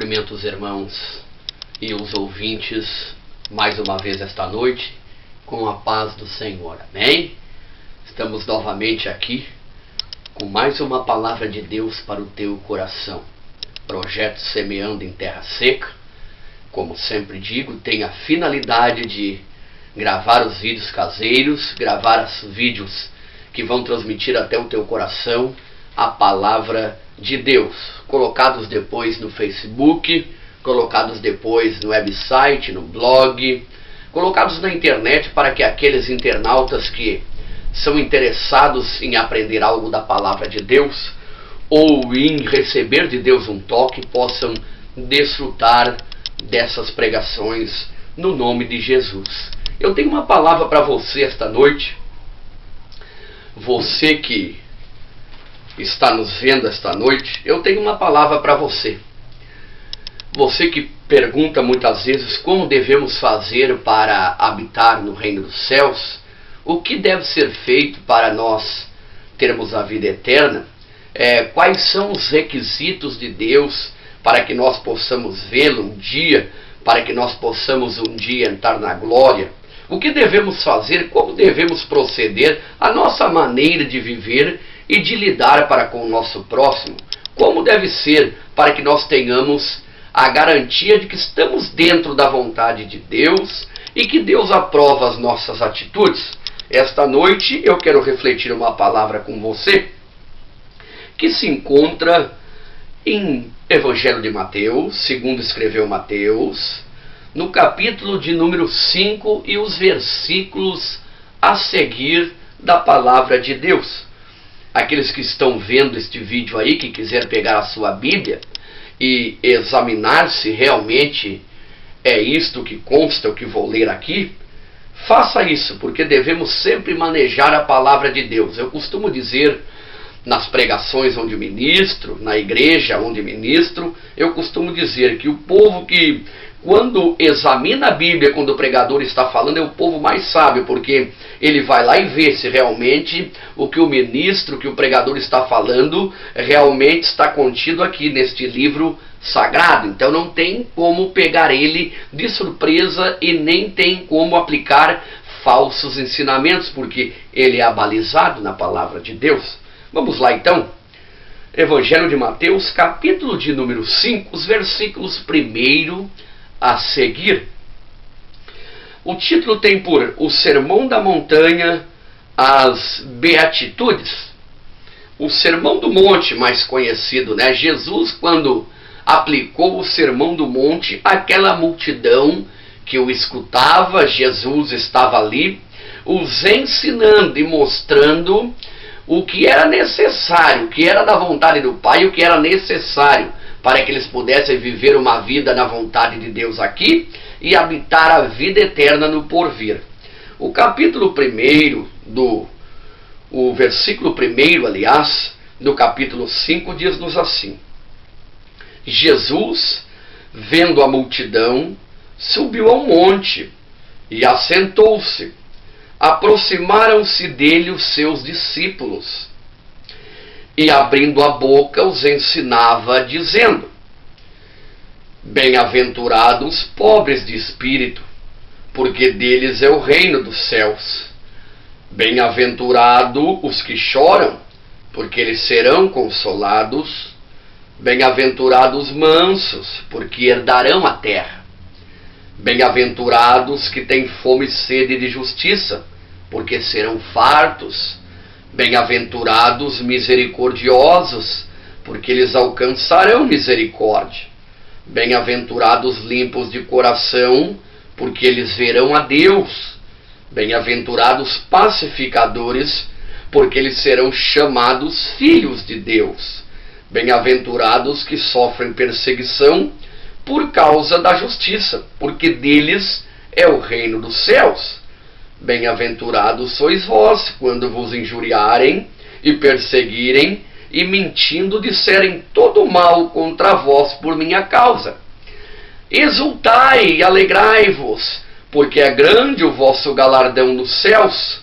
cumprimento os irmãos e os ouvintes mais uma vez esta noite com a paz do Senhor. Amém? Estamos novamente aqui com mais uma palavra de Deus para o teu coração. Projeto Semeando em Terra Seca, como sempre digo, tem a finalidade de gravar os vídeos caseiros, gravar os vídeos que vão transmitir até o teu coração a palavra de Deus, colocados depois no Facebook, colocados depois no website, no blog, colocados na internet para que aqueles internautas que são interessados em aprender algo da palavra de Deus ou em receber de Deus um toque possam desfrutar dessas pregações no nome de Jesus. Eu tenho uma palavra para você esta noite. Você que está nos vendo esta noite, eu tenho uma palavra para você. Você que pergunta muitas vezes como devemos fazer para habitar no reino dos céus, o que deve ser feito para nós termos a vida eterna, quais são os requisitos de Deus para que nós possamos vê-lo um dia, para que nós possamos um dia entrar na glória. O que devemos fazer, como devemos proceder, a nossa maneira de viver e de lidar para com o nosso próximo. Como deve ser para que nós tenhamos a garantia de que estamos dentro da vontade de Deus e que Deus aprova as nossas atitudes. Esta noite eu quero refletir uma palavra com você que se encontra em Evangelho de Mateus, segundo escreveu Mateus, no capítulo de número 5 e os versículos a seguir da palavra de Deus. Aqueles que estão vendo este vídeo aí, que quiser pegar a sua Bíblia e examinar se realmente é isto que consta, o que vou ler aqui, faça isso, porque devemos sempre manejar a palavra de Deus. Eu costumo dizer nas pregações onde ministro, na igreja onde ministro, eu costumo dizer que o povo que, quando examina a Bíblia, quando o pregador está falando, é o povo mais sábio, porque ele vai lá e vê se realmente o que o ministro, que o pregador está falando, realmente está contido aqui neste livro sagrado. Então não tem como pegar ele de surpresa e nem tem como aplicar falsos ensinamentos, porque ele é abalizado na palavra de Deus. Vamos lá então. Evangelho de Mateus, capítulo de número 5, os versículos 1 a seguir. O título tem por O Sermão da Montanha, as Beatitudes. O Sermão do Monte, mais conhecido, né? Jesus, quando aplicou o Sermão do Monte, aquela multidão que o escutava, Jesus estava ali, os ensinando e mostrando o que era necessário, o que era da vontade do Pai, o que era necessário para que eles pudessem viver uma vida na vontade de Deus aqui e habitar a vida eterna no porvir. O capítulo 1 o versículo 1, aliás, do capítulo 5 diz-nos assim: Jesus, vendo a multidão, subiu ao monte e assentou-se. Aproximaram-se dele os seus discípulos e, abrindo a boca, os ensinava, dizendo: Bem-aventurados os pobres de espírito, porque deles é o reino dos céus. Bem-aventurados os que choram, porque eles serão consolados. Bem-aventurados os mansos, porque herdarão a terra. Bem-aventurados que têm fome e sede de justiça, porque serão fartos. Bem-aventurados misericordiosos, porque eles alcançarão misericórdia. Bem-aventurados limpos de coração, porque eles verão a Deus. Bem-aventurados pacificadores, porque eles serão chamados filhos de Deus. Bem-aventurados que sofrem perseguição por causa da justiça, porque deles é o reino dos céus. Bem-aventurados sois vós, quando vos injuriarem e perseguirem, e mentindo disserem todo mal contra vós por minha causa. Exultai e alegrai-vos, porque é grande o vosso galardão nos céus,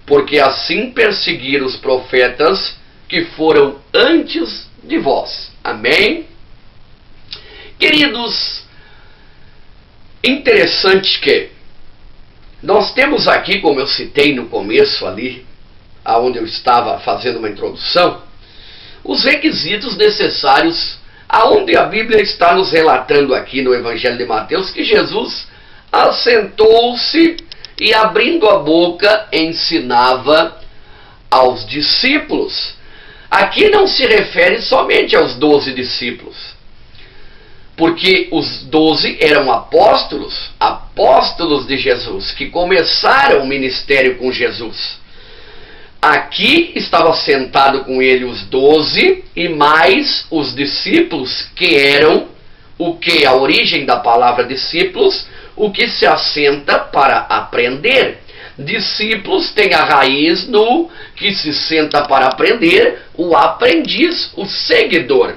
porque assim perseguiram os profetas que foram antes de vós. Amém? Queridos, interessante que nós temos aqui, como eu citei no começo ali, aonde eu estava fazendo uma introdução, os requisitos necessários, aonde a Bíblia está nos relatando aqui no Evangelho de Mateus, que Jesus assentou-se e, abrindo a boca, ensinava aos discípulos. Aqui não se refere somente aos 12 discípulos, porque os 12 eram apóstolos de Jesus, que começaram o ministério com Jesus. Aqui estava sentado com ele os 12 e mais os discípulos, que eram o que? A origem da palavra discípulos, o que se assenta para aprender. Discípulos tem a raiz no que se senta para aprender, o aprendiz, o seguidor.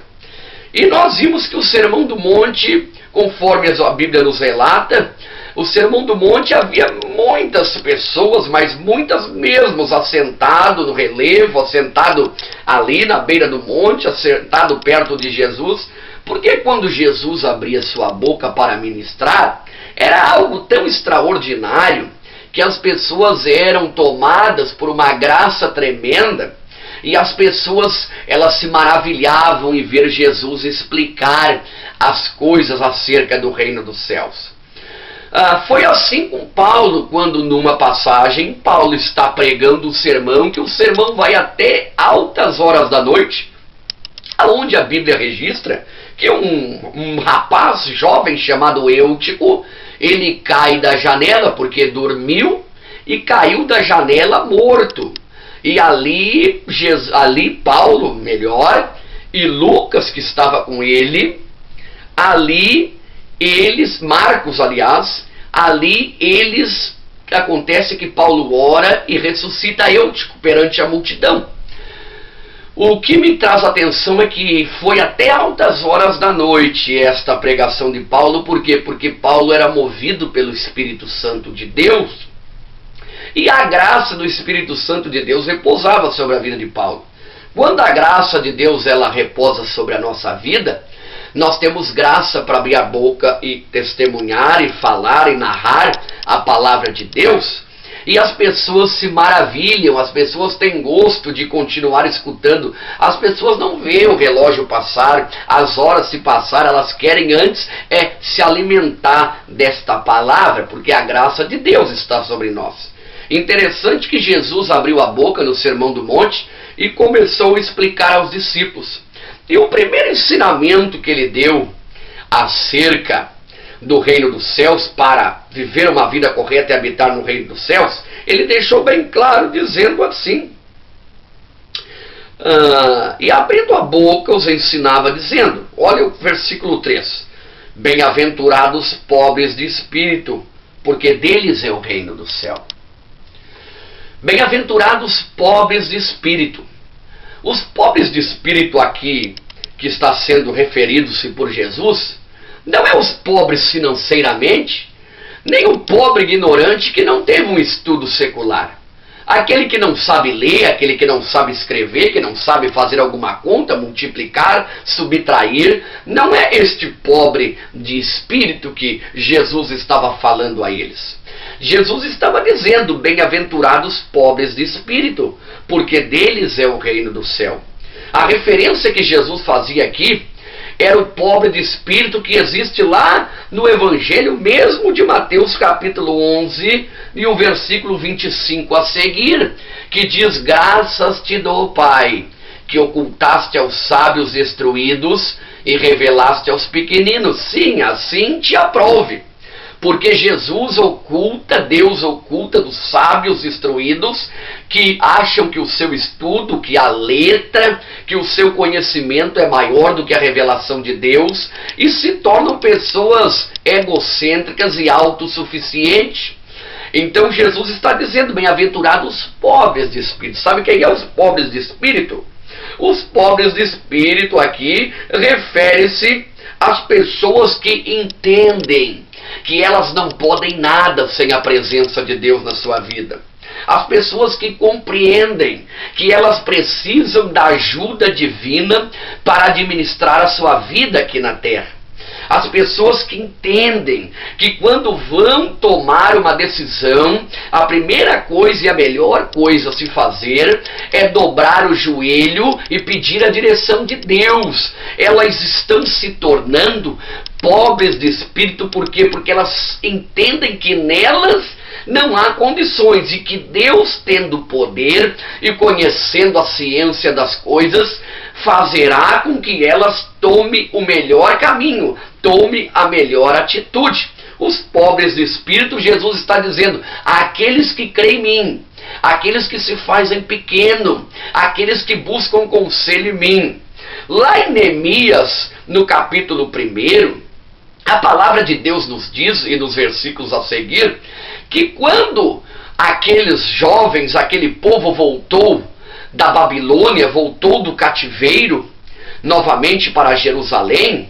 E nós vimos que o Sermão do Monte, conforme a Bíblia nos relata, o Sermão do Monte havia muitas pessoas, mas muitas mesmo, assentado no relevo, assentado ali na beira do monte, assentado perto de Jesus, porque quando Jesus abria sua boca para ministrar, era algo tão extraordinário que as pessoas eram tomadas por uma graça tremenda, e as pessoas, elas se maravilhavam em ver Jesus explicar as coisas acerca do reino dos céus. Foi assim com Paulo, quando numa passagem, Paulo está pregando um sermão, que o sermão vai até altas horas da noite, onde a Bíblia registra que um rapaz jovem chamado Eutico, ele cai da janela porque dormiu e caiu da janela morto. E ali Paulo, e Lucas, que estava com ele, Marcos, acontece que Paulo ora e ressuscita Eutico perante a multidão. O que me traz atenção é que foi até altas horas da noite esta pregação de Paulo. Por quê? Porque Paulo era movido pelo Espírito Santo de Deus, e a graça do Espírito Santo de Deus repousava sobre a vida de Paulo. Quando a graça de Deus ela repousa sobre a nossa vida, nós temos graça para abrir a boca e testemunhar e falar e narrar a palavra de Deus. E as pessoas se maravilham, as pessoas têm gosto de continuar escutando. As pessoas não veem o relógio passar, as horas se passar, elas querem antes se alimentar desta palavra, porque a graça de Deus está sobre nós. Interessante que Jesus abriu a boca no Sermão do Monte e começou a explicar aos discípulos. E o primeiro ensinamento que ele deu acerca do reino dos céus, para viver uma vida correta e habitar no reino dos céus, ele deixou bem claro, dizendo assim, e abrindo a boca os ensinava dizendo, olha o versículo 3, bem-aventurados pobres de espírito, porque deles é o reino do céu. Bem-aventurados pobres de espírito. Os pobres de espírito aqui, que está sendo referido-se por Jesus, não é os pobres financeiramente, nem o pobre ignorante que não teve um estudo secular. Aquele que não sabe ler, aquele que não sabe escrever, que não sabe fazer alguma conta, multiplicar, subtrair, não é este pobre de espírito que Jesus estava falando a eles. Jesus estava dizendo, bem-aventurados pobres de espírito, porque deles é o reino do céu. A referência que Jesus fazia aqui era o pobre de espírito que existe lá no Evangelho mesmo de Mateus capítulo 11 e o versículo 25 a seguir, que diz, graças te dou, Pai, que ocultaste aos sábios instruídos e revelaste aos pequeninos. Sim, assim te aprove. Porque Jesus oculta, Deus oculta dos sábios instruídos, que acham que o seu estudo, que a letra, que o seu conhecimento é maior do que a revelação de Deus, e se tornam pessoas egocêntricas e autossuficientes. Então Jesus está dizendo, bem-aventurados pobres de espírito. Sabe quem é os pobres de espírito? Os pobres de espírito aqui refere-se às pessoas que entendem que elas não podem nada sem a presença de Deus na sua vida. As pessoas que compreendem que elas precisam da ajuda divina para administrar a sua vida aqui na terra. As pessoas que entendem que quando vão tomar uma decisão, a primeira coisa e a melhor coisa a se fazer é dobrar o joelho e pedir a direção de Deus. Elas estão se tornando pobres de espírito, por quê? Porque elas entendem que nelas não há condições, e que Deus, tendo poder e conhecendo a ciência das coisas, fazerá com que elas tomem o melhor caminho, tome a melhor atitude. Os pobres de espírito, Jesus está dizendo, aqueles que creem em mim, aqueles que se fazem pequeno, aqueles que buscam conselho em mim. Lá em Neemias, no capítulo 1, a palavra de Deus nos diz, e nos versículos a seguir, que quando aqueles jovens, aquele povo voltou da Babilônia, voltou do cativeiro, novamente para Jerusalém,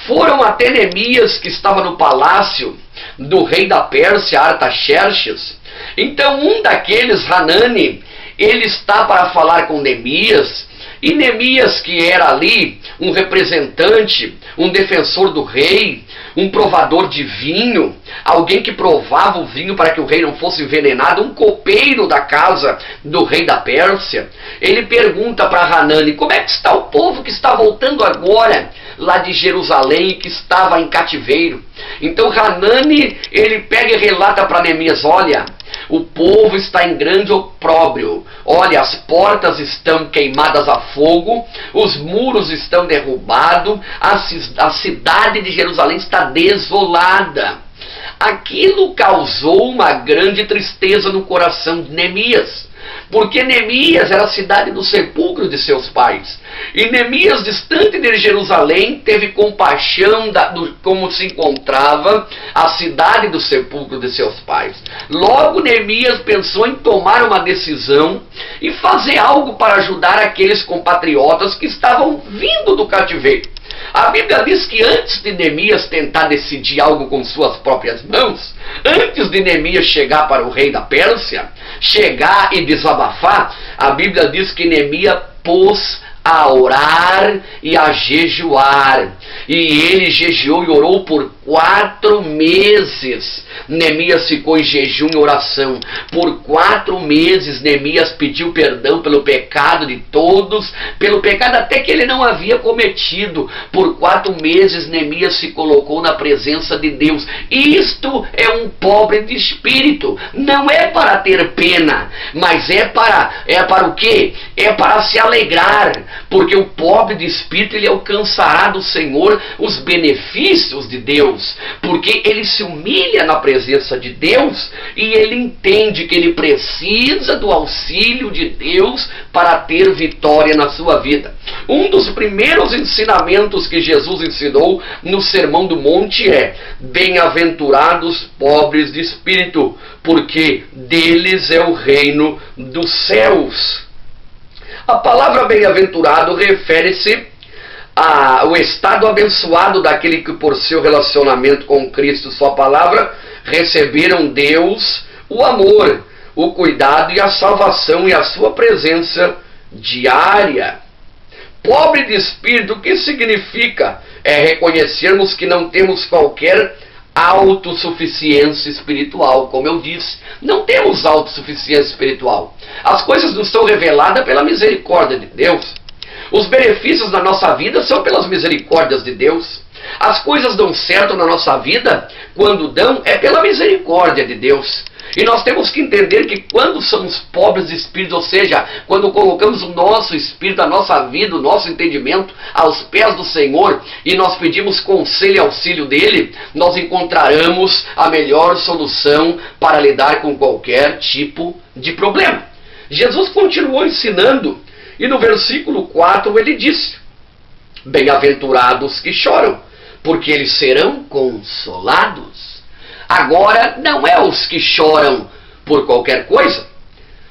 foram até Neemias, que estava no palácio do rei da Pérsia, Artaxerxes. Então um daqueles, Hanani, ele está para falar com Neemias, e Neemias, que era ali um representante, um defensor do rei, um provador de vinho, alguém que provava o vinho para que o rei não fosse envenenado, um copeiro da casa do rei da Pérsia, ele pergunta para Hanani, como é que está o povo que está voltando agora lá de Jerusalém, que estava em cativeiro? Então Hanani, ele pega e relata para Neemias, olha, o povo está em grande opróbrio, olha, as portas estão queimadas a fogo, os muros estão derrubados, a cidade de Jerusalém está desolada. Aquilo causou uma grande tristeza no coração de Neemias, porque Neemias era a cidade do sepulcro de seus pais. E Neemias, distante de Jerusalém, teve compaixão como se encontrava a cidade do sepulcro de seus pais. Logo Neemias pensou em tomar uma decisão e fazer algo para ajudar aqueles compatriotas que estavam vindo do cativeiro. A Bíblia diz que antes de Neemias tentar decidir algo com suas próprias mãos, antes de Neemias chegar para o rei da Pérsia, chegar e desabafar, a Bíblia diz que Neemias pôs a orar e a jejuar. E ele jejuou e orou por 4 meses. Neemias ficou em jejum e oração. Por 4 meses Neemias pediu perdão pelo pecado de todos, pelo pecado até que ele não havia cometido. Por 4 meses Neemias se colocou na presença de Deus. Isto é um pobre de espírito. Não é para ter pena, mas é para o quê? É para se alegrar, porque o pobre de espírito, ele alcançará do Senhor os benefícios de Deus, porque ele se humilha na presença de Deus e ele entende que ele precisa do auxílio de Deus para ter vitória na sua vida. Um dos primeiros ensinamentos que Jesus ensinou no Sermão do Monte é: bem-aventurados pobres de espírito, porque deles é o reino dos céus. A palavra bem-aventurado refere-se ao estado abençoado daquele que, por seu relacionamento com Cristo, sua palavra, receberam Deus, o amor, o cuidado e a salvação e a sua presença diária. Pobre de espírito, o que significa? É reconhecermos que não temos qualquer autossuficiência espiritual, como eu disse. Não temos autossuficiência espiritual. As coisas nos são reveladas pela misericórdia de Deus. Os benefícios da nossa vida são pelas misericórdias de Deus. As coisas dão certo na nossa vida, quando dão, é pela misericórdia de Deus. E nós temos que entender que quando somos pobres de espírito, ou seja, quando colocamos o nosso espírito, a nossa vida, o nosso entendimento aos pés do Senhor, e nós pedimos conselho e auxílio dele, nós encontraremos a melhor solução para lidar com qualquer tipo de problema. Jesus continuou ensinando, e no versículo 4 ele disse: bem-aventurados que choram, porque eles serão consolados. Agora, não é os que choram por qualquer coisa.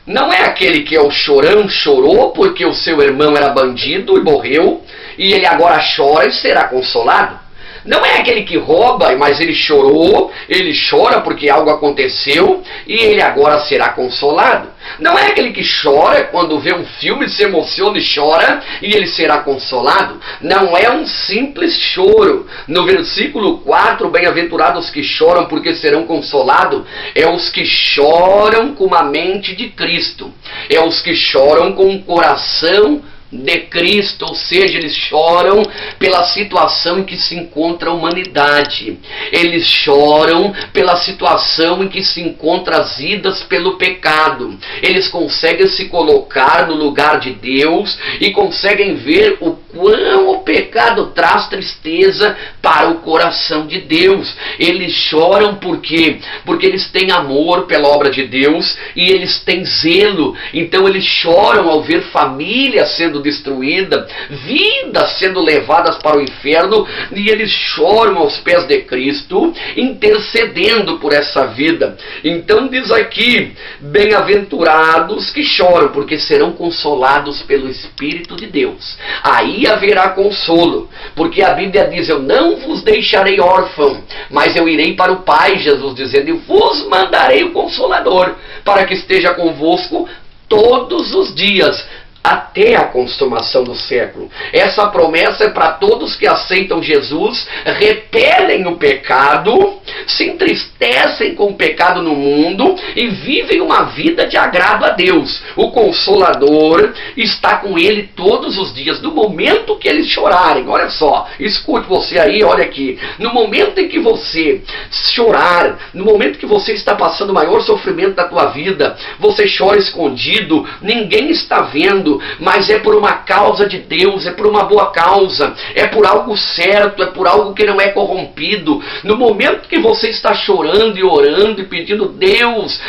Não é aquele que é o chorão, chorou porque o seu irmão era bandido e morreu, e ele agora chora e será consolado. Não é aquele que rouba, mas ele chorou, ele chora porque algo aconteceu e ele agora será consolado. Não é aquele que chora quando vê um filme, se emociona e chora e ele será consolado. Não é um simples choro. No versículo 4, bem-aventurados os que choram porque serão consolados, é os que choram com a mente de Cristo. É os que choram com o coração de Cristo, ou seja, eles choram pela situação em que se encontra a humanidade. Eles choram pela situação em que se encontram as vidas pelo pecado. Eles conseguem se colocar no lugar de Deus e conseguem ver o quão o pecado traz tristeza para o coração de Deus. Eles choram porque eles têm amor pela obra de Deus e eles têm zelo. Então eles choram ao ver famílias sendo destruídas, vidas sendo levadas para o inferno, e eles choram aos pés de Cristo, intercedendo por essa vida. Então diz aqui, bem-aventurados que choram, porque serão consolados pelo Espírito de Deus. Aí haverá consolo, porque a Bíblia diz, eu não vos deixarei órfão, mas eu irei para o Pai, Jesus dizendo, e vos mandarei o Consolador, para que esteja convosco todos os dias, até a consumação do século. Essa promessa é para todos que aceitam Jesus, repelem o pecado, se entristecem com o pecado no mundo e vivem uma vida de agrado a Deus. O Consolador está com ele todos os dias, no momento que eles chorarem. Olha só, escute você aí, olha aqui. No momento em que você chorar, no momento que você está passando o maior sofrimento da tua vida, você chora escondido, ninguém está vendo, mas é por uma causa de Deus, é por uma boa causa, é por algo certo, é por algo que não é corrompido. No momento que você está chorando e orando e pedindo, Deus,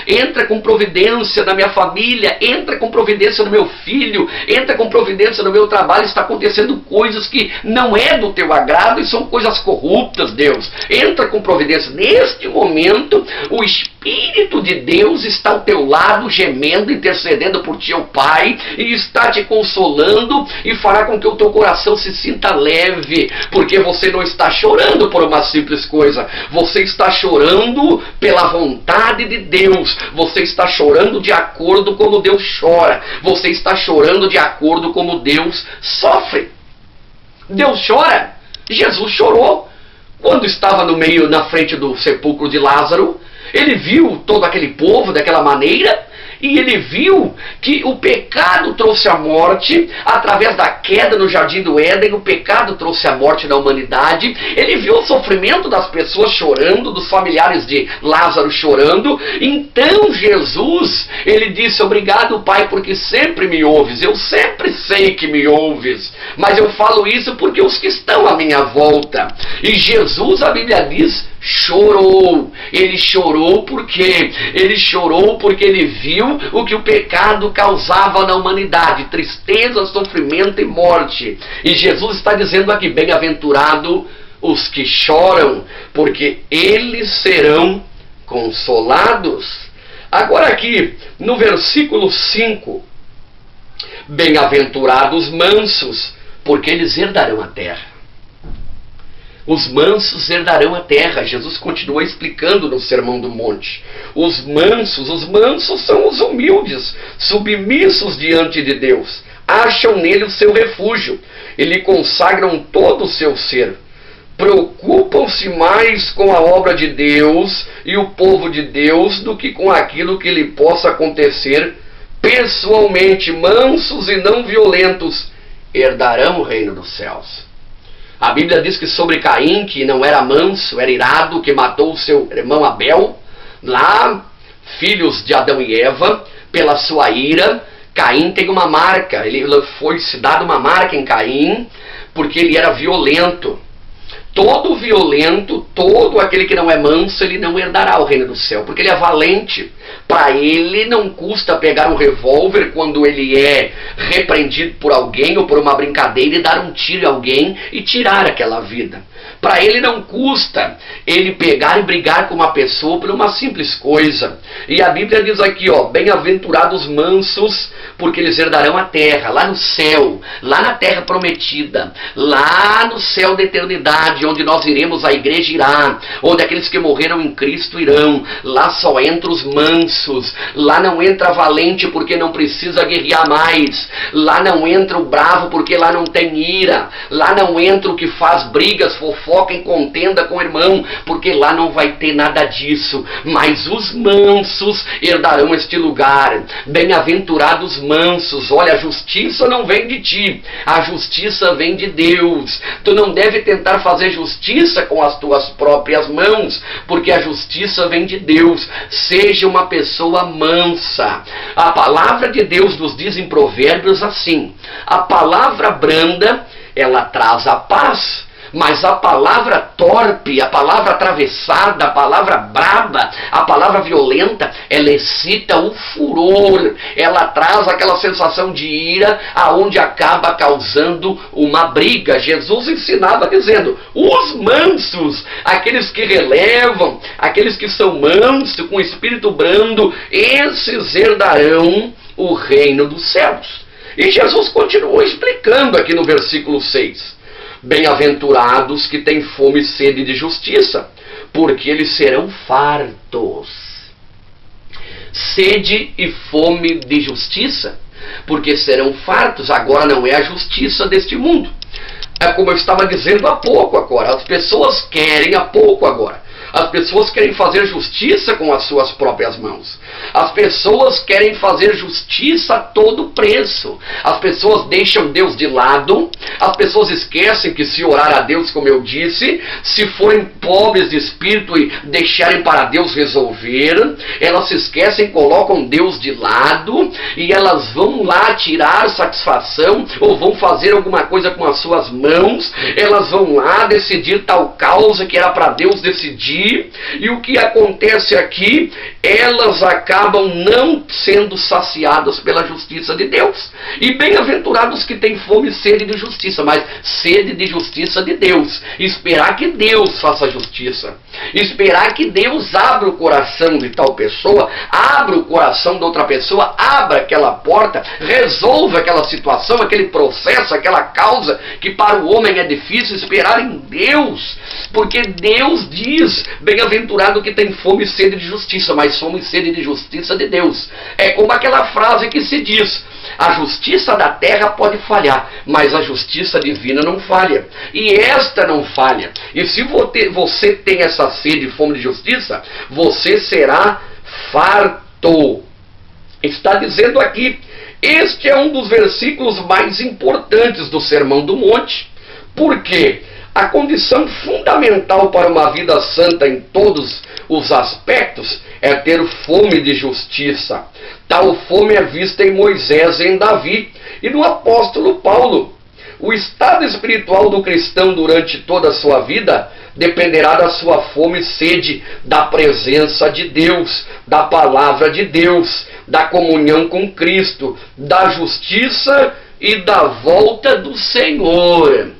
entra com providência na minha família, entra com providência no meu filho, entra com providência no meu trabalho, está acontecendo coisas que não é do teu agrado e são coisas corruptas, Deus, entra com providência. Neste momento, o Espírito de Deus está ao teu lado, gemendo, intercedendo por ti, o Pai, e está te consolando e fará com que o teu coração se sinta leve, porque você não está chorando por uma simples coisa, você está chorando pela vontade de Deus, você está chorando de acordo como Deus chora, você está chorando de acordo como Deus sofre. Deus chora, Jesus chorou quando estava na frente do sepulcro de Lázaro. Ele viu todo aquele povo daquela maneira, e ele viu que o pecado trouxe a morte, através da queda no Jardim do Éden, o pecado trouxe a morte na humanidade. Ele viu o sofrimento das pessoas chorando, dos familiares de Lázaro chorando. Então Jesus, ele disse, obrigado, Pai, porque sempre me ouves, eu sempre sei que me ouves, mas eu falo isso porque os que estão à minha volta. E Jesus, a Bíblia diz, chorou. Ele chorou porque ele viu o que o pecado causava na humanidade, tristeza, sofrimento e morte. E Jesus está dizendo aqui, bem-aventurado os que choram, porque eles serão consolados. Agora aqui, no versículo 5, bem-aventurados mansos, porque eles herdarão a terra. Os mansos herdarão a terra. Jesus continua explicando no Sermão do Monte. Os mansos são os humildes, submissos diante de Deus. Acham nele o seu refúgio e lhe consagram todo o seu ser. Preocupam-se mais com a obra de Deus e o povo de Deus do que com aquilo que lhe possa acontecer pessoalmente. Mansos e não violentos herdarão o reino dos céus. A Bíblia diz que sobre Caim, que não era manso, era irado, que matou o seu irmão Abel, lá, filhos de Adão e Eva, pela sua ira, Caim tem uma marca, ele foi se dado uma marca em Caim, porque ele era violento. Todo violento, todo aquele que não é manso, ele não herdará o reino do céu, porque ele é valente. Para ele não custa pegar um revólver quando ele é repreendido por alguém ou por uma brincadeira e dar um tiro em alguém e tirar aquela vida. Para ele não custa ele pegar e brigar com uma pessoa por uma simples coisa. E a Bíblia diz aqui, ó, bem-aventurados mansos, porque eles herdarão a terra, lá no céu, lá na terra prometida, lá no céu da eternidade, onde nós iremos, a igreja irá, onde aqueles que morreram em Cristo irão. Lá só entra os mansos, lá não entra valente porque não precisa guerrear mais, lá não entra o bravo porque lá não tem ira, lá não entra o que faz brigas, fofoca em contenda com o irmão, porque lá não vai ter nada disso. Mas os mansos herdarão este lugar. Bem-aventurados mansos. Olha, a justiça não vem de ti, a justiça vem de Deus. Tu não deve tentar fazer justiça com as tuas próprias mãos, porque a justiça vem de Deus. Seja uma pessoa mansa. A palavra de Deus nos diz em Provérbios assim: a palavra branda, ela traz a paz, mas a palavra torpe, a palavra atravessada, a palavra braba, a palavra violenta, ela excita o furor, ela traz aquela sensação de ira, aonde acaba causando uma briga. Jesus ensinava dizendo: os mansos, aqueles que relevam, aqueles que são mansos, com espírito brando, esses herdarão o reino dos céus. E Jesus continuou explicando aqui no versículo 6. Bem-aventurados que têm fome e sede de justiça, porque eles serão fartos. Sede e fome de justiça, porque serão fartos. Agora não é a justiça deste mundo. É como eu estava dizendo há pouco agora. As pessoas querem, há pouco agora, as pessoas querem fazer justiça com as suas próprias mãos. As pessoas querem fazer justiça a todo preço. As pessoas deixam Deus de lado. As pessoas esquecem que se orar a Deus, como eu disse, se forem pobres de espírito e deixarem para Deus resolver, elas se esquecem, colocam Deus de lado e elas vão lá tirar satisfação ou vão fazer alguma coisa com as suas mãos. Elas vão lá decidir tal causa que era para Deus decidir. E o que acontece aqui? Elas acabam não sendo saciadas pela justiça de Deus. E bem-aventurados que têm fome e sede de justiça, mas sede de justiça de Deus. Esperar que Deus faça justiça. Esperar que Deus abra o coração de tal pessoa, abra o coração de outra pessoa, abra aquela porta, resolva aquela situação, aquele processo, aquela causa que para o homem é difícil. Esperar em Deus, porque Deus diz: bem-aventurado que tem fome e sede de justiça, mas fome e sede de justiça de Deus. É como aquela frase que se diz: a justiça da terra pode falhar, mas a justiça divina não falha. E esta não falha. E se você tem essa sede e fome de justiça, você será farto. Está dizendo aqui, este é um dos versículos mais importantes do Sermão do Monte. Por quê? A condição fundamental para uma vida santa em todos os aspectos é ter fome de justiça. Tal fome é vista em Moisés e em Davi e no apóstolo Paulo. O estado espiritual do cristão durante toda a sua vida dependerá da sua fome e sede da presença de Deus, da palavra de Deus, da comunhão com Cristo, da justiça e da volta do Senhor.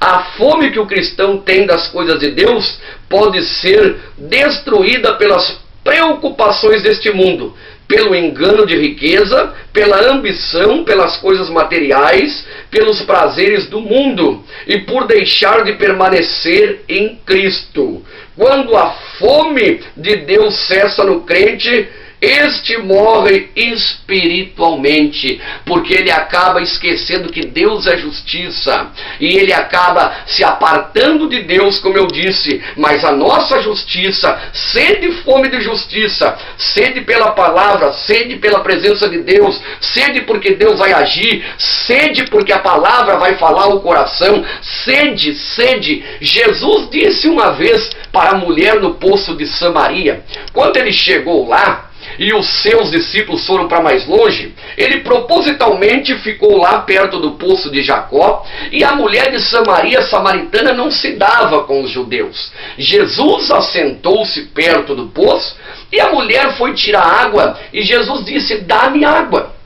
A fome que o cristão tem das coisas de Deus pode ser destruída pelas preocupações deste mundo, pelo engano de riqueza, pela ambição, pelas coisas materiais, pelos prazeres do mundo e por deixar de permanecer em Cristo. Quando a fome de Deus cessa no crente, este morre espiritualmente, porque ele acaba esquecendo que Deus é justiça, e ele acaba se apartando de Deus, como eu disse. Mas a nossa justiça, sede e fome de justiça, sede pela palavra, sede pela presença de Deus, sede porque Deus vai agir, sede porque a palavra vai falar o coração, sede, sede. Jesus disse uma vez para a mulher no poço de Samaria, quando ele chegou lá, e os seus discípulos foram para mais longe, ele propositalmente ficou lá perto do poço de Jacó, e a mulher de Samaria, samaritana, não se dava com os judeus. Jesus assentou-se perto do poço, e a mulher foi tirar água, e Jesus disse: dá-me água.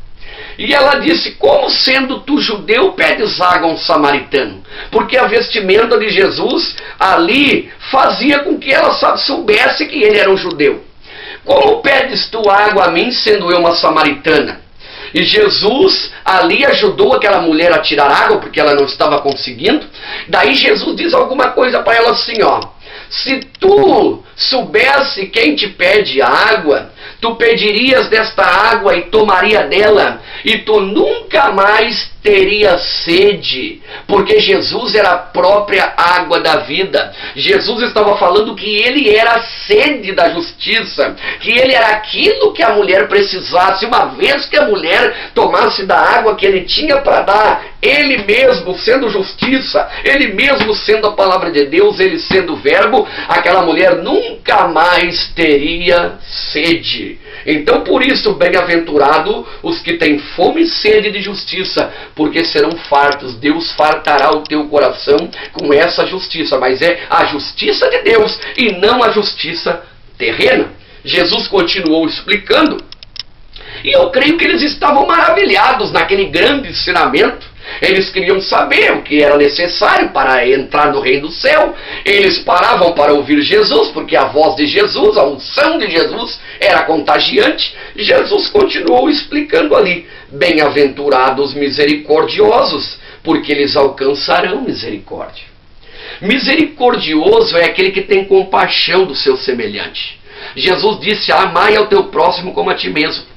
E ela disse: como sendo tu judeu pedes água a um samaritano? Porque a vestimenta de Jesus ali fazia com que ela soubesse que ele era um judeu. Como pedes tu água a mim, sendo eu uma samaritana? E Jesus ali ajudou aquela mulher a tirar água, porque ela não estava conseguindo. Daí Jesus diz alguma coisa para ela assim, ó: se tu soubesse quem te pede água, tu pedirias desta água e tomaria dela, e tu nunca mais teria sede, porque Jesus era a própria água da vida. Jesus estava falando que ele era a sede da justiça, que ele era aquilo que a mulher precisasse. Uma vez que a mulher tomasse da água que ele tinha para dar, ele mesmo sendo justiça, ele mesmo sendo a palavra de Deus, ele sendo o verbo, aquela mulher nunca mais teria sede. Então, por isso, bem-aventurado os que têm fome e sede de justiça, porque serão fartos. Deus fartará o teu coração com essa justiça, mas é a justiça de Deus e não a justiça terrena. Jesus continuou explicando, e eu creio que eles estavam maravilhados naquele grande ensinamento. Eles queriam saber o que era necessário para entrar no reino do céu. Eles paravam para ouvir Jesus, porque a voz de Jesus, a unção de Jesus era contagiante. Jesus continuou explicando ali: bem-aventurados misericordiosos, porque eles alcançarão misericórdia. Misericordioso é aquele que tem compaixão do seu semelhante. Jesus disse: amai ao teu próximo como a ti mesmo.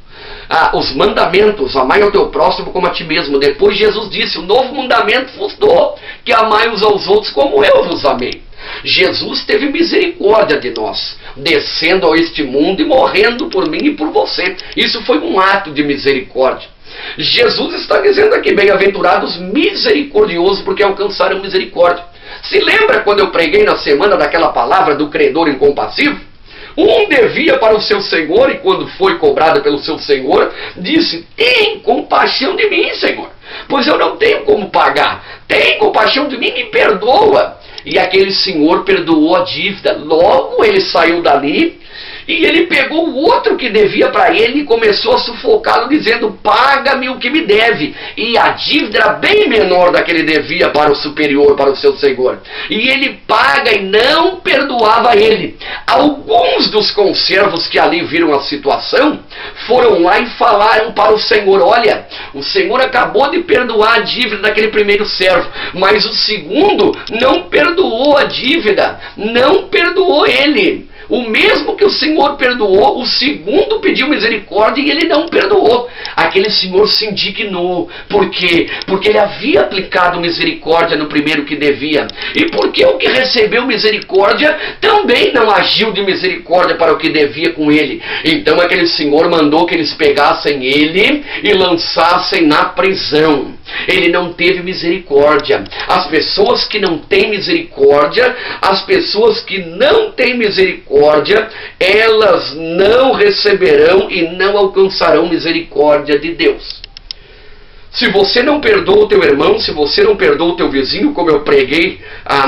Os mandamentos, amai ao teu próximo como a ti mesmo. Depois Jesus disse: o novo mandamento vos dou, que amai uns aos outros como eu vos amei. Jesus teve misericórdia de nós, descendo a este mundo e morrendo por mim e por você. Isso foi um ato de misericórdia. Jesus está dizendo aqui: bem-aventurados misericordiosos, porque alcançaram misericórdia. Se lembra quando eu preguei na semana daquela palavra do credor incompassivo? Um devia para o seu senhor, e quando foi cobrado pelo seu senhor, disse: tem compaixão de mim, Senhor, pois eu não tenho como pagar. Tem compaixão de mim e perdoa. E aquele senhor perdoou a dívida. Logo ele saiu dali, e ele pegou o outro que devia para ele e começou a sufocá-lo, dizendo: paga-me o que me deve. E a dívida era bem menor da que ele devia para o superior, para o seu senhor. E ele paga e não perdoava ele. Alguns dos conservos que ali viram a situação foram lá e falaram para o senhor: olha, o senhor acabou de perdoar a dívida daquele primeiro servo, mas o segundo não perdoou a dívida, não perdoou ele. O mesmo que o Senhor perdoou, o segundo pediu misericórdia e ele não perdoou. Aquele senhor se indignou. Por quê? Porque ele havia aplicado misericórdia no primeiro que devia. E porque o que recebeu misericórdia também não agiu de misericórdia para o que devia com ele. Então aquele senhor mandou que eles pegassem ele e lançassem na prisão. Ele não teve misericórdia. As pessoas que não têm misericórdia, as pessoas que não têm misericórdia, elas não receberão e não alcançarão misericórdia de Deus. Se você não perdoa o teu irmão, se você não perdoa o teu vizinho, como eu preguei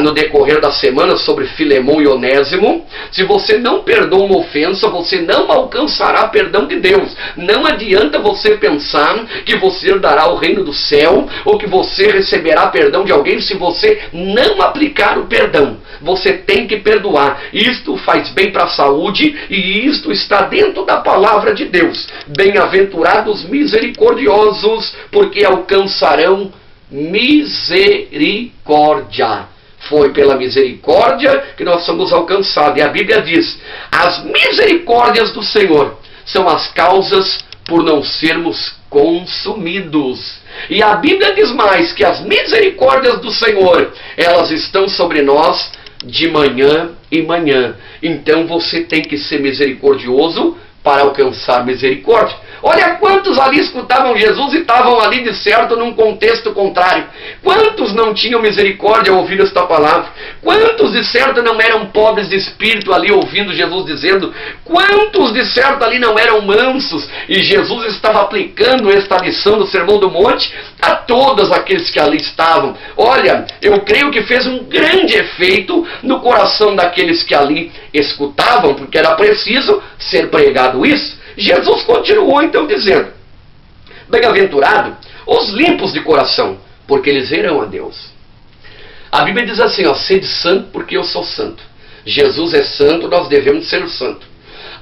no decorrer da semana sobre Filemão e Onésimo, se você não perdoa uma ofensa, você não alcançará perdão de Deus. Não adianta você pensar que você herdará o reino do céu ou que você receberá perdão de alguém se você não aplicar o perdão. Você tem que perdoar. Isto faz bem para a saúde e isto está dentro da palavra de Deus. Bem-aventurados misericordiosos, porque alcançarão misericórdia. Foi pela misericórdia que nós somos alcançados. E a Bíblia diz: as misericórdias do Senhor são as causas por não sermos consumidos. E a Bíblia diz mais, que as misericórdias do Senhor, elas estão sobre nós de manhã e manhã. Então você tem que ser misericordioso para alcançar misericórdia. Olha quantos ali escutavam Jesus e estavam ali de certo num contexto contrário. Quantos não tinham misericórdia ao ouvir esta palavra? Quantos de certo não eram pobres de espírito ali ouvindo Jesus dizendo? Quantos de certo ali não eram mansos e Jesus estava aplicando esta lição do Sermão do Monte a todos aqueles que ali estavam? Olha, eu creio que fez um grande efeito no coração daqueles que ali escutavam, porque era preciso ser pregado isso. Jesus continuou então dizendo: bem-aventurado os limpos de coração, porque eles verão a Deus. A Bíblia diz assim, ó, sede santo porque eu sou santo. Jesus é santo, nós devemos ser santo.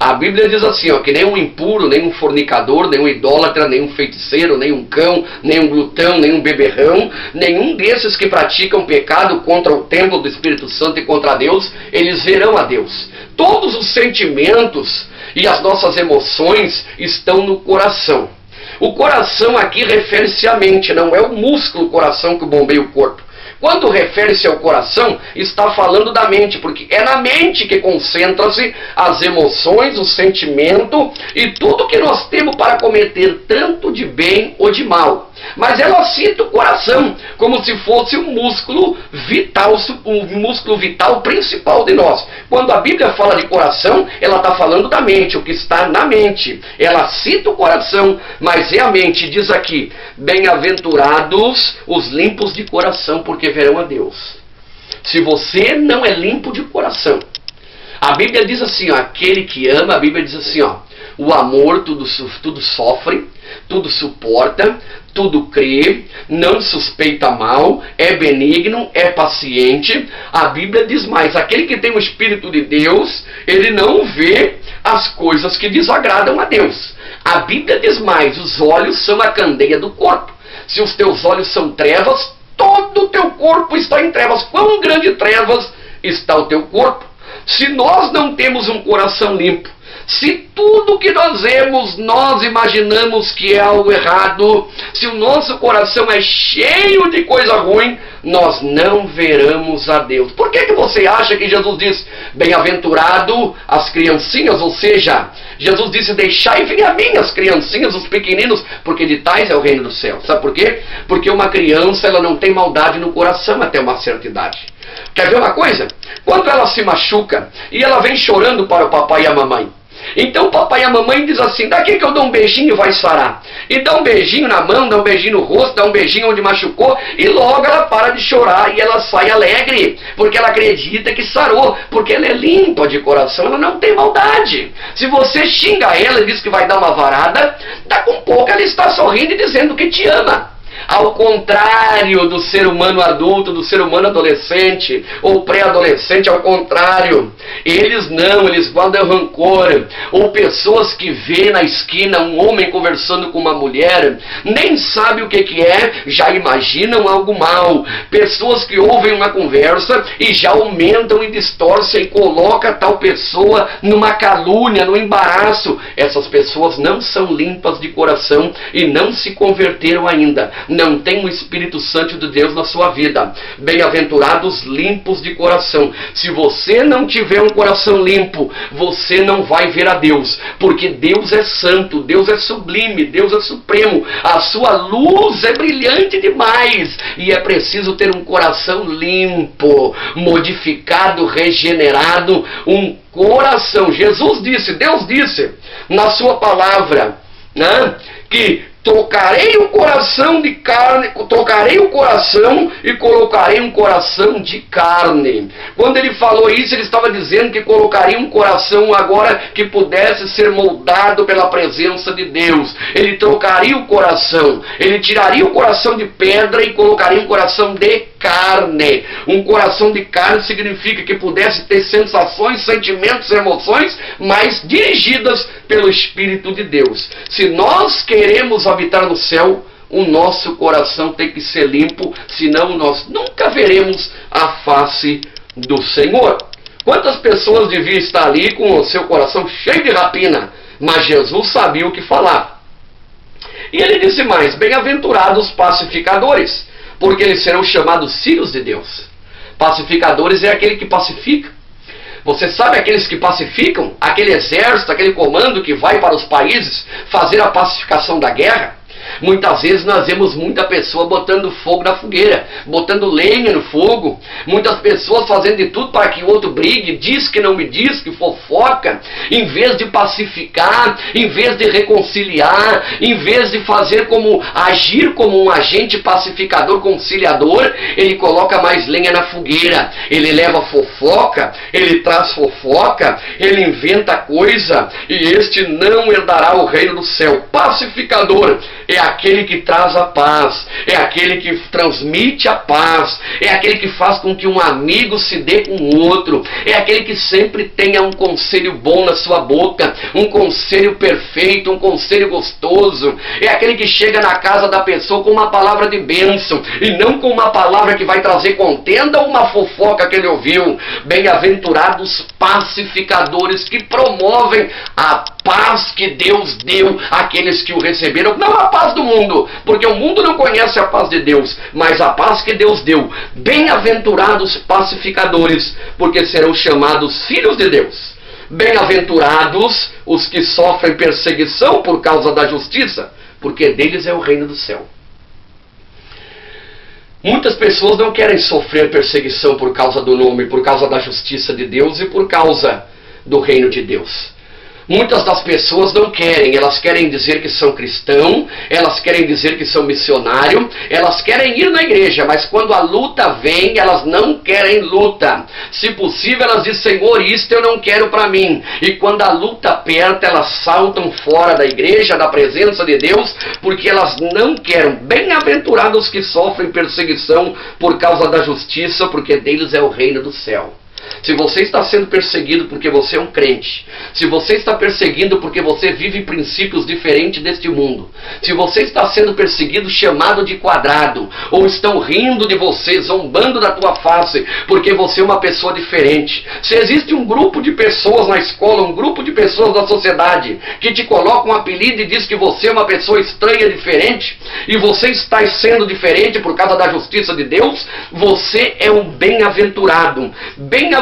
A Bíblia diz assim, ó, que nem um impuro, nem um fornicador, nem um idólatra, nem um feiticeiro, nem um cão, nem um glutão, nem um beberrão, nenhum desses que praticam pecado contra o templo do Espírito Santo e contra Deus, eles verão a Deus. Todos os sentimentos e as nossas emoções estão no coração. O coração aqui refere-se à mente, não é o músculo coração que bombeia o corpo. Quando refere-se ao coração, está falando da mente, porque é na mente que concentra-se as emoções, o sentimento e tudo que nós temos para cometer, tanto de bem ou de mal. Mas ela cita o coração como se fosse o músculo vital principal de nós. Quando a Bíblia fala de coração, ela está falando da mente, o que está na mente. Ela cita o coração, mas é a mente. Diz aqui, bem-aventurados os limpos de coração, porque verão a Deus. Se você não é limpo de coração, a Bíblia diz assim, ó, aquele que ama, a Bíblia diz assim, ó, o amor tudo sofre, tudo suporta, tudo crê, não suspeita mal, é benigno, é paciente. A Bíblia diz mais, aquele que tem o Espírito de Deus, ele não vê as coisas que desagradam a Deus. A Bíblia diz mais, os olhos são a candeia do corpo. Se os teus olhos são trevas, todo o teu corpo está em trevas. Quão grande trevas está o teu corpo? Se nós não temos um coração limpo, se tudo que nós vemos, nós imaginamos que é algo errado, se o nosso coração é cheio de coisa ruim, nós não veremos a Deus. Por que você acha que Jesus diz, bem-aventurado as criancinhas, ou seja, Jesus disse, deixai vir a mim as criancinhas, os pequeninos, porque de tais é o reino do céu. Sabe por quê? Porque uma criança, ela não tem maldade no coração até uma certa idade. Quer ver uma coisa? Quando ela se machuca e ela vem chorando para o papai e a mamãe, então o papai e a mamãe diz assim, daqui que eu dou um beijinho vai sarar. E dá um beijinho na mão, dá um beijinho no rosto, dá um beijinho onde machucou, e logo ela para de chorar e ela sai alegre, porque ela acredita que sarou, porque ela é limpa de coração, ela não tem maldade. Se você xinga ela e diz que vai dar uma varada, daqui um pouco ela está sorrindo e dizendo que te ama. Ao contrário do ser humano adulto, do ser humano adolescente ou pré-adolescente, ao contrário, eles guardam rancor. Ou pessoas que vê na esquina um homem conversando com uma mulher, nem sabe o que é, já imaginam algo mal. Pessoas que ouvem uma conversa e já aumentam e distorcem, colocam tal pessoa numa calúnia, no embaraço. Essas pessoas não são limpas de coração e não se converteram ainda. Não tem o Espírito Santo de Deus na sua vida. Bem-aventurados limpos de coração. Se você não tiver um coração limpo, você não vai ver a Deus, porque Deus é santo, Deus é sublime, Deus é supremo, a sua luz é brilhante demais, e é preciso ter um coração limpo, modificado, regenerado, um coração. Jesus disse, Deus disse na sua palavra, né, que trocarei o coração de carne, trocarei o coração e colocarei um coração de carne. Quando ele falou isso, ele estava dizendo que colocaria um coração agora que pudesse ser moldado pela presença de Deus. Ele trocaria o coração, ele tiraria o coração de pedra e colocaria um coração de carne. Um coração de carne significa que pudesse ter sensações, sentimentos, emoções, mas dirigidas pelo Espírito de Deus. Se nós queremos habitar no céu, o nosso coração tem que ser limpo, senão nós nunca veremos a face do Senhor. Quantas pessoas deviam estar ali com o seu coração cheio de rapina, mas Jesus sabia o que falar. E ele disse mais, bem-aventurados os pacificadores, porque eles serão chamados filhos de Deus. Pacificadores é aquele que pacifica. Você sabe aqueles que pacificam? Aquele exército, aquele comando que vai para os países fazer a pacificação da guerra? Muitas vezes nós vemos muita pessoa botando fogo na fogueira, botando lenha no fogo, muitas pessoas fazendo de tudo para que o outro brigue, diz que não me diz, que fofoca, em vez de pacificar, em vez de reconciliar, em vez de agir como um agente pacificador, conciliador, ele coloca mais lenha na fogueira, ele leva fofoca, ele traz fofoca, ele inventa coisa, e este não herdará o reino do céu. Pacificador é aquele que traz a paz, é aquele que transmite a paz, é aquele que faz com que um amigo se dê com o outro, é aquele que sempre tenha um conselho bom na sua boca, um conselho perfeito, um conselho gostoso, é aquele que chega na casa da pessoa com uma palavra de bênção, e não com uma palavra que vai trazer contenda ou uma fofoca que ele ouviu. Bem-aventurados pacificadores que promovem a paz que Deus deu àqueles que o receberam, não a paz do mundo, porque o mundo não conhece a paz de Deus, mas a paz que Deus deu. Bem-aventurados pacificadores, porque serão chamados filhos de Deus. Bem-aventurados os que sofrem perseguição por causa da justiça, porque deles é o reino do céu. Muitas pessoas não querem sofrer perseguição por causa do nome, por causa da justiça de Deus e por causa do reino de Deus. Muitas das pessoas não querem, elas querem dizer que são cristãos, elas querem dizer que são missionários, elas querem ir na igreja, mas quando a luta vem, elas não querem luta. Se possível, elas dizem, Senhor, isto eu não quero para mim. E quando a luta aperta, elas saltam fora da igreja, da presença de Deus, porque elas não querem. Bem-aventurados que sofrem perseguição por causa da justiça, porque deles é o reino do céu. Se você está sendo perseguido porque você é um crente, se você está perseguido porque você vive princípios diferentes deste mundo, se você está sendo perseguido, chamado de quadrado, ou estão rindo de você, zombando da tua face, porque você é uma pessoa diferente, se existe um grupo de pessoas na escola, um grupo de pessoas na sociedade, que te colocam um apelido e diz que você é uma pessoa estranha, diferente, e você está sendo diferente por causa da justiça de Deus, você é um bem-aventurado. Bem-aventurado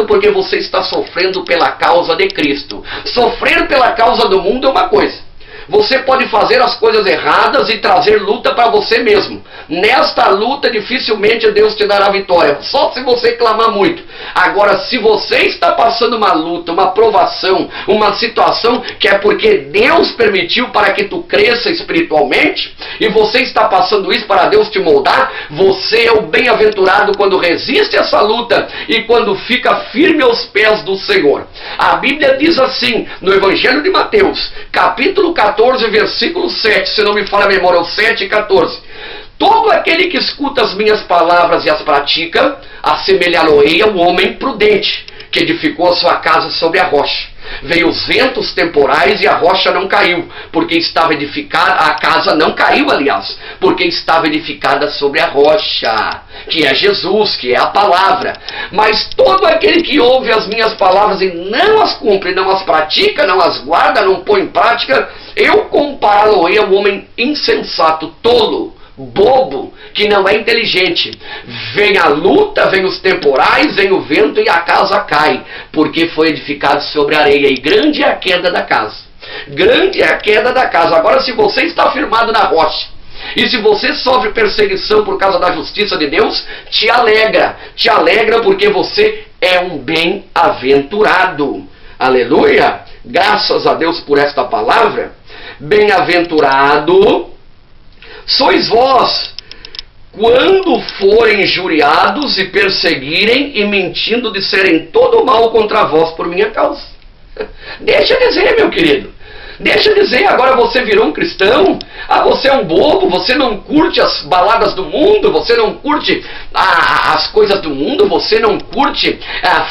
porque você está sofrendo pela causa de Cristo. Sofrer pela causa do mundo é uma coisa. Você pode fazer as coisas erradas e trazer luta para você mesmo. Nesta luta dificilmente Deus te dará vitória, só se você clamar muito. Agora, se você está passando uma luta, uma provação, uma situação que é porque Deus permitiu para que tu cresça espiritualmente, e você está passando isso para Deus te moldar, você é o bem-aventurado quando resiste essa luta e quando fica firme aos pés do Senhor. A Bíblia diz assim, no Evangelho de Mateus, capítulo 14, versículo 7, se não me falha a memória, é o 7 e 14. Todo aquele que escuta as minhas palavras e as pratica, assemelhá-lo-ei ao homem prudente, que edificou a sua casa sobre a rocha. Veio os ventos temporais e a rocha não caiu, porque estava edificada, a casa não caiu, aliás, porque estava edificada sobre a rocha, que é Jesus, que é a palavra. Mas todo aquele que ouve as minhas palavras e não as cumpre, não as pratica, não as guarda, não põe em prática, eu compará-lo-ei ao homem insensato, tolo, bobo, que não é inteligente. Vem a luta, vem os temporais, vem o vento e a casa cai, porque foi edificado sobre a areia, e grande é a queda da casa. Grande é a queda da casa. Agora, se você está firmado na rocha, e se você sofre perseguição por causa da justiça de Deus, te alegra porque você é um bem-aventurado. Aleluia! Graças a Deus por esta palavra. Bem-aventurado sois vós, quando forem injuriados e perseguirem e mentindo disserem todo mal contra vós por minha causa. Deixa dizer, meu querido. Deixa dizer, agora você virou um cristão, você é um bobo, você não curte as baladas do mundo, você não curte as coisas do mundo, você não curte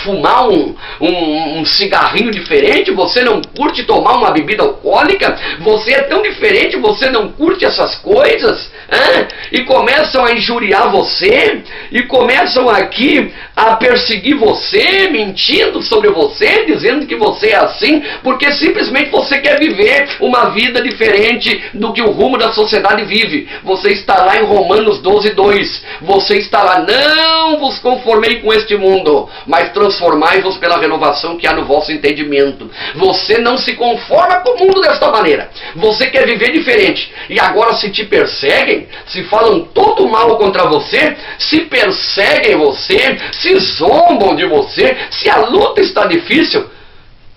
fumar um cigarrinho diferente, você não curte tomar uma bebida alcoólica, você é tão diferente, você não curte essas coisas, e começam a injuriar você, e começam aqui a perseguir você, mentindo sobre você, dizendo que você é assim, porque simplesmente você quer viver uma vida diferente do que o rumo da sociedade vive. Você está lá em Romanos 12:2, você está lá: não vos conformei com este mundo, mas transformai-vos pela renovação que há no vosso entendimento. Você não se conforma com o mundo desta maneira, você quer viver diferente. E agora, se te perseguem, se falam todo mal contra você, se perseguem você, se zombam de você, se a luta está difícil,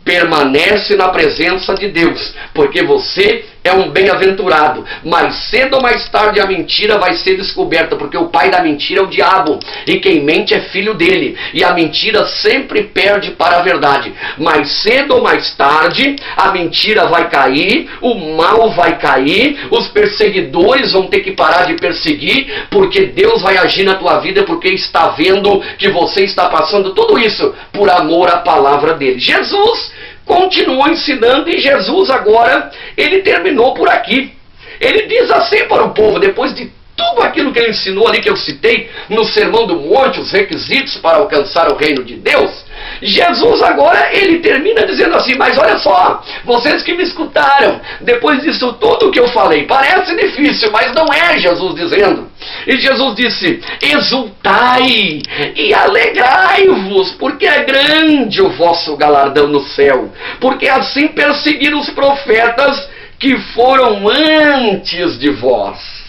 permanece na presença de Deus, porque você é um bem-aventurado. Mais cedo ou mais tarde a mentira vai ser descoberta, porque o pai da mentira é o diabo, e quem mente é filho dele, e a mentira sempre perde para a verdade. Mais cedo ou mais tarde a mentira vai cair, o mal vai cair, os perseguidores vão ter que parar de perseguir, porque Deus vai agir na tua vida, porque está vendo que você está passando tudo isso por amor à palavra dele. Jesus continuou ensinando, e Jesus agora, ele terminou por aqui. Ele diz assim para o povo, depois de tudo aquilo que ele ensinou ali, que eu citei no Sermão do Monte, os requisitos para alcançar o reino de Deus, Jesus agora, ele termina dizendo assim: mas olha só, vocês que me escutaram, depois disso tudo que eu falei, parece difícil, mas não é, Jesus dizendo. E Jesus disse: exultai e alegrai-vos, porque é grande o vosso galardão no céu, porque assim perseguiram os profetas que foram antes de vós.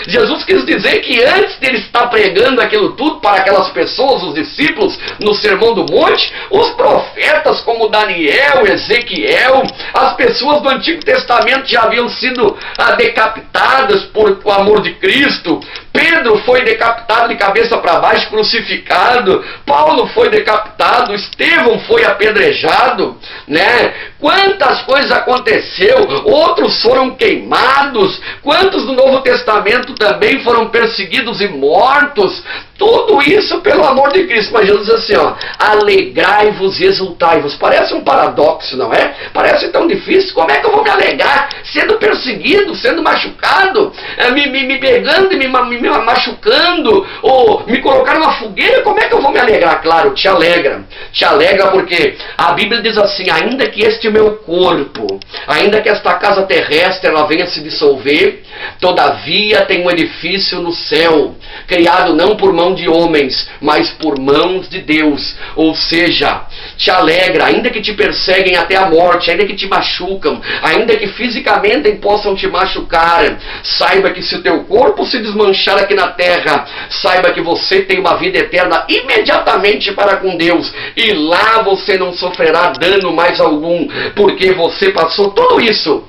Jesus quis dizer que antes de ele estar pregando aquilo tudo para aquelas pessoas, os discípulos, no Sermão do Monte, os profetas como Daniel, Ezequiel, as pessoas do Antigo Testamento já haviam sido decapitadas por amor de Cristo. Pedro foi decapitado de cabeça para baixo, crucificado. Paulo foi decapitado. Estevão foi apedrejado, né? Quantas coisas aconteceu? Outros foram queimados. Quantos do Novo Testamento também foram perseguidos e mortos? Tudo isso pelo amor de Cristo. Mas Jesus diz assim, ó: alegrai-vos e exultai-vos. Parece um paradoxo, não é? Parece tão difícil. Como é que eu vou me alegrar sendo perseguido, sendo machucado, me pegando e me machucando, ou me colocar numa fogueira? Como é que eu vou me alegrar? Claro, te alegra porque a Bíblia diz assim: ainda que este meu corpo, ainda que esta casa terrestre ela venha se dissolver, todavia tem um edifício no céu, criado não por mão de homens, mas por mãos de Deus. Ou seja, te alegra, ainda que te perseguem até a morte, ainda que te machucam, ainda que fisicamente possam te machucar, saiba que se o teu corpo se desmanchar aqui na terra, saiba que você tem uma vida eterna imediatamente para com Deus, e lá você não sofrerá dano mais algum, porque você passou tudo isso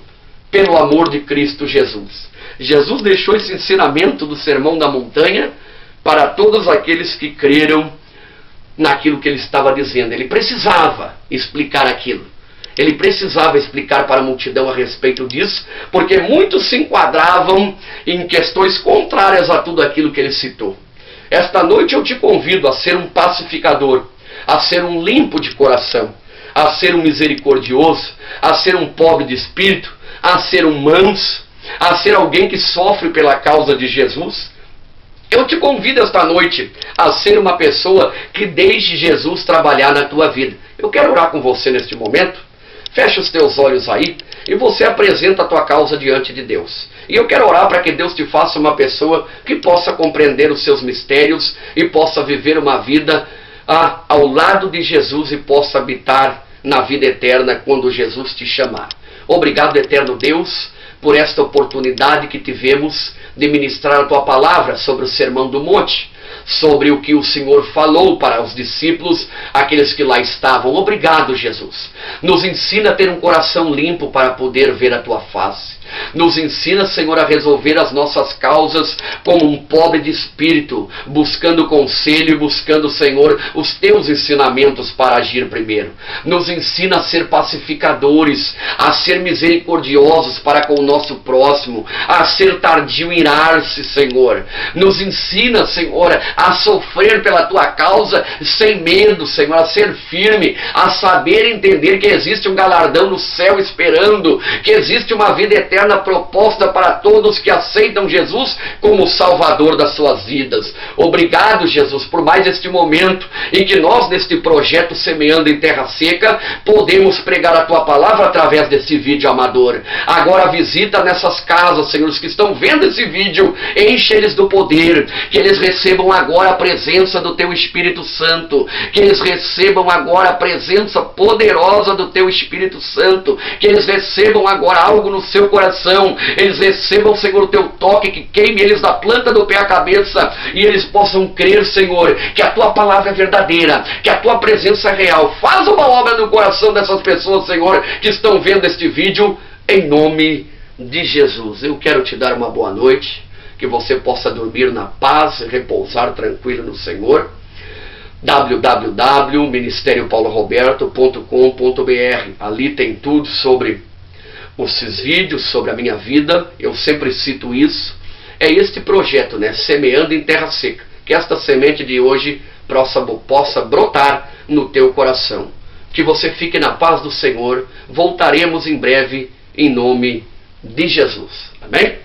pelo amor de Cristo Jesus. Jesus deixou esse ensinamento do Sermão da Montanha para todos aqueles que creram naquilo que ele estava dizendo. Ele precisava explicar aquilo. Ele precisava explicar para a multidão a respeito disso, porque muitos se enquadravam em questões contrárias a tudo aquilo que ele citou. Esta noite eu te convido a ser um pacificador, a ser um limpo de coração, a ser um misericordioso, a ser um pobre de espírito, a ser um manso, a ser alguém que sofre pela causa de Jesus. Eu te convido esta noite a ser uma pessoa que deixe Jesus trabalhar na tua vida. Eu quero orar com você neste momento. Fecha os teus olhos aí e você apresenta a tua causa diante de Deus. E eu quero orar para que Deus te faça uma pessoa que possa compreender os seus mistérios e possa viver uma vida ao lado de Jesus e possa habitar na vida eterna quando Jesus te chamar. Obrigado, eterno Deus, por esta oportunidade que tivemos de ministrar a tua palavra sobre o Sermão do Monte, sobre o que o Senhor falou para os discípulos, aqueles que lá estavam. Obrigado, Jesus. Nos ensina a ter um coração limpo para poder ver a tua face. Nos ensina, Senhor, a resolver as nossas causas como um pobre de espírito, buscando conselho e buscando, Senhor, os teus ensinamentos para agir primeiro. Nos ensina a ser pacificadores, a ser misericordiosos para com o nosso próximo, a ser tardio em irar-se, Senhor. Nos ensina, Senhor, a sofrer pela tua causa sem medo, Senhor, a ser firme, a saber entender que existe um galardão no céu esperando, que existe uma vida eterna eterna proposta para todos que aceitam Jesus como Salvador das suas vidas. Obrigado, Jesus, por mais este momento em que nós, neste projeto Semeando em Terra Seca, podemos pregar a Tua palavra através desse vídeo amador. Agora visita nessas casas, Senhor, os que estão vendo esse vídeo, enche eles do poder, que eles recebam agora a presença do Teu Espírito Santo, que eles recebam agora a presença poderosa do Teu Espírito Santo, que eles recebam agora algo no seu coração, eles recebam, Senhor, o Teu toque que queime eles da planta do pé à cabeça, e eles possam crer, Senhor, que a Tua palavra é verdadeira, que a Tua presença é real. Faz uma obra no coração dessas pessoas, Senhor, que estão vendo este vídeo, em nome de Jesus. Eu quero te dar uma boa noite, que você possa dormir na paz e repousar tranquilo no Senhor. www.ministeriopaulo.roberto.com.br. Ali tem tudo sobre esses vídeos, sobre a minha vida. Eu sempre cito isso. É este projeto, né? Semeando em Terra Seca. Que esta semente de hoje possa brotar no teu coração. Que você fique na paz do Senhor. Voltaremos em breve em nome de Jesus. Amém?